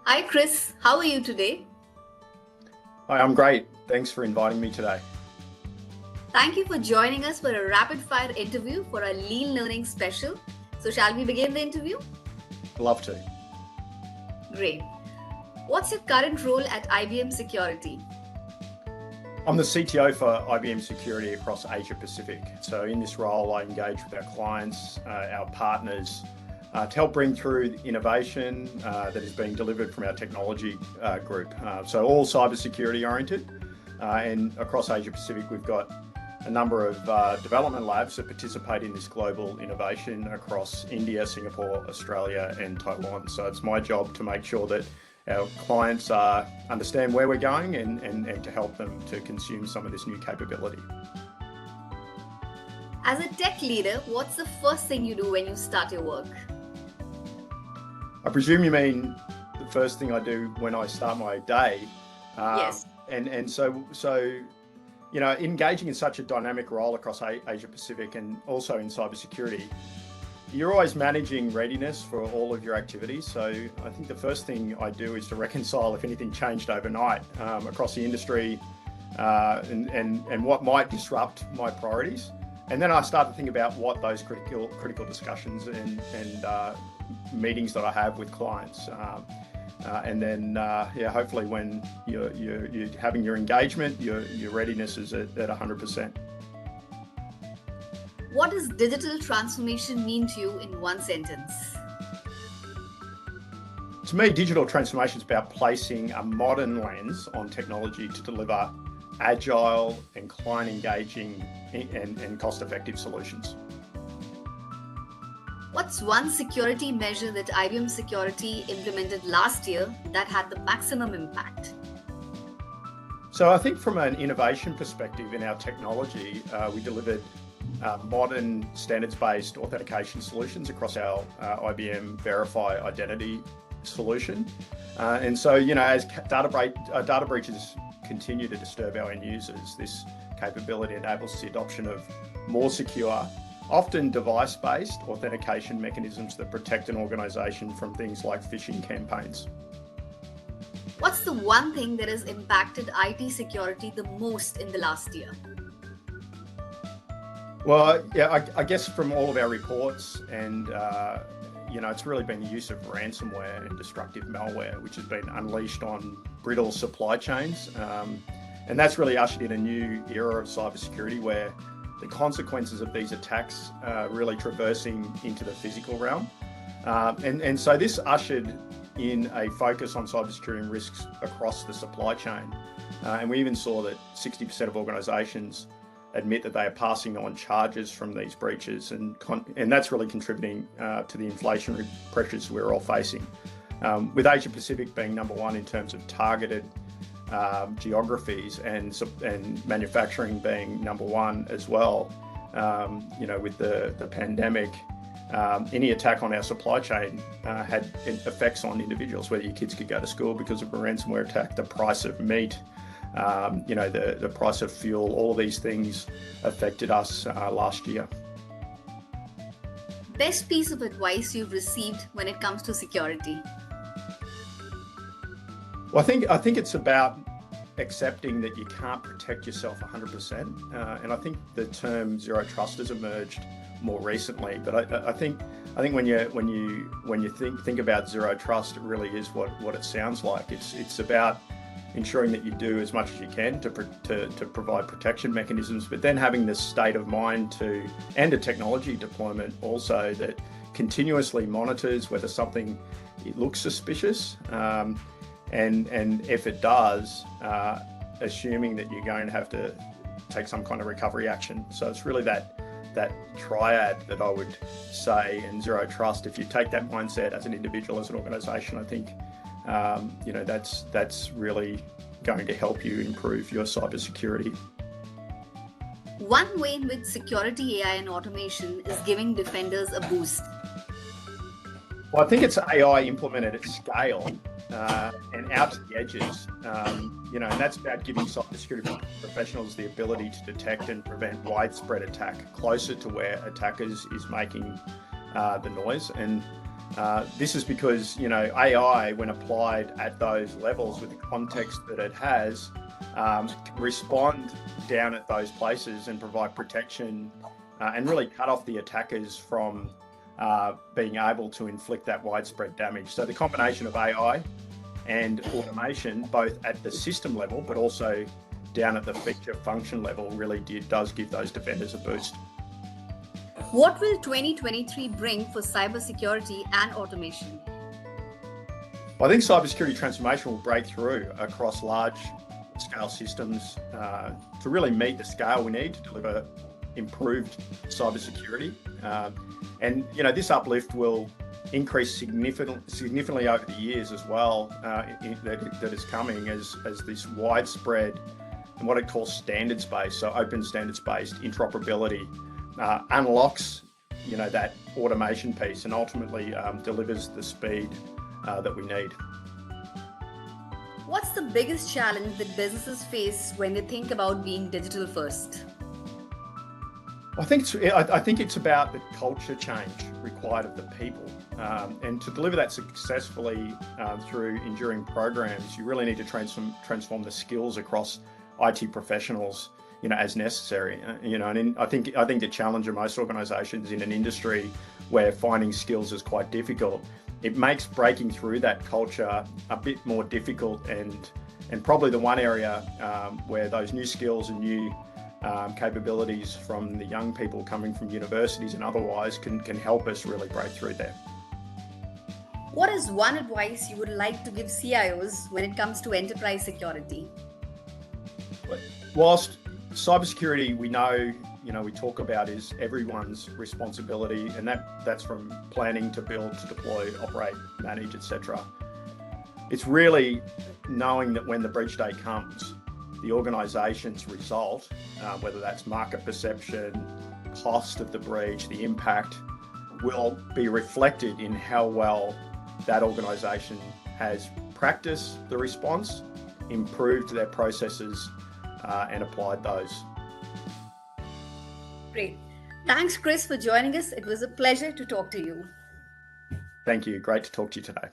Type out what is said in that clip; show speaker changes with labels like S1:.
S1: Hi, Chris. How are you today?
S2: Hi, I'm great. Thanks for inviting me today.
S1: Thank you for joining us for a rapid fire interview for our Lean Learning special. So, shall we begin the interview?
S2: Love to.
S1: Great. What's your current role at IBM Security?
S2: I'm the CTO for IBM Security across Asia Pacific. So in this role, I engage with our clients, our partners, to help bring through the innovation that is being delivered from our technology group. So all cybersecurity oriented. And across Asia Pacific, we've got a number of development labs that participate in this global innovation across India, Singapore, Australia, and Taiwan. So it's my job to make sure that our clients understand where we're going and to help them to consume some of this new capability.
S1: As a tech leader, what's the first thing you do when you start your work?
S2: I presume you mean the first thing I do when I start my day.
S1: Yes.
S2: And so, engaging in such a dynamic role across Asia Pacific and also in cybersecurity, you're always managing readiness for all of your activities. So I think the first thing I do is to reconcile if anything changed overnight across the industry and what might disrupt my priorities. And then I start to think about what those critical discussions and meetings that I have with clients. And then, hopefully when you're having your engagement, your readiness is at 100%.
S1: What does digital transformation mean to you in one sentence?
S2: To me, digital transformation is about placing a modern lens on technology to deliver agile and client-engaging and cost-effective solutions.
S1: What's one security measure that IBM Security implemented last year that had the maximum impact?
S2: So I think from an innovation perspective in our technology, we delivered modern standards-based authentication solutions across our IBM Verify identity solution. And so, as data breaches continue to disturb our end users, this capability enables the adoption of more secure, often device-based authentication mechanisms that protect an organization from things like phishing campaigns.
S1: What's the one thing that has impacted IT security the most in the last year?
S2: Well, I guess from all of our reports and, it's really been the use of ransomware and destructive malware, which has been unleashed on brittle supply chains. And that's really ushered in a new era of cybersecurity where the consequences of these attacks are really traversing into the physical realm. And so this ushered in a focus on cybersecurity and risks across the supply chain. And we even saw that 60% of organizations admit that they are passing on charges from these breaches, and that's really contributing to the inflationary pressures we're all facing. With Asia Pacific being number one in terms of targeted geographies and manufacturing being number one as well, with the pandemic, any attack on our supply chain had effects on individuals, whether your kids could go to school because of a ransomware attack, the price of meat, the price of fuel, all of these things affected us last year.
S1: Best piece of advice you've received when it comes to security?
S2: Well, I think it's about accepting that you can't protect yourself 100%, and I think the term zero trust has emerged more recently. But I think when you think about zero trust, it really is what it sounds like. It's about ensuring that you do as much as you can to provide protection mechanisms, but then having this state of mind and a technology deployment also that continuously monitors whether something looks suspicious, and if it does, assuming that you're going to have to take some kind of recovery action. So it's really that triad that I would say in zero trust. If you take that mindset as an individual, as an organization, I think that's really going to help you improve your cybersecurity.
S1: One way in which security AI and automation is giving defenders a boost.
S2: Well, I think it's AI implemented at scale and out to the edges, and that's about giving cybersecurity professionals the ability to detect and prevent widespread attack closer to where attackers is making the noise. And This is because, AI, when applied at those levels with the context that it has, can respond down at those places and provide protection and really cut off the attackers from being able to inflict that widespread damage. So the combination of AI and automation, both at the system level, but also down at the feature function level, really does give those defenders a boost.
S1: What will 2023 bring for cybersecurity and automation?
S2: I think cybersecurity transformation will break through across large scale systems to really meet the scale we need to deliver improved cybersecurity. And this uplift will increase significantly over the years as well, that is coming as this widespread and what it calls standards-based, so open standards-based interoperability unlocks that automation piece and ultimately delivers the speed that we need.
S1: What's the biggest challenge that businesses face when they think about being digital first?
S2: I think it's about the culture change required of the people, and to deliver that successfully through enduring programs, you really need to transform the skills across IT professionals, as necessary. And I think the challenge of most organisations in an industry where finding skills is quite difficult, it makes breaking through that culture a bit more difficult, and probably the one area where those new skills and new capabilities from the young people coming from universities and otherwise can help us really break through there.
S1: What is one advice you would like to give CIOs when it comes to enterprise security?
S2: Whilst cybersecurity, we know, we talk about is everyone's responsibility, and that's from planning to build to deploy, operate, manage, etc. It's really knowing that when the breach day comes, the organisation's result, whether that's market perception, cost of the breach, the impact, will be reflected in how well that organisation has practiced the response, improved their processes, and applied those.
S1: Great. Thanks, Chris, for joining us. It was a pleasure to talk to you.
S2: Thank you. Great to talk to you today.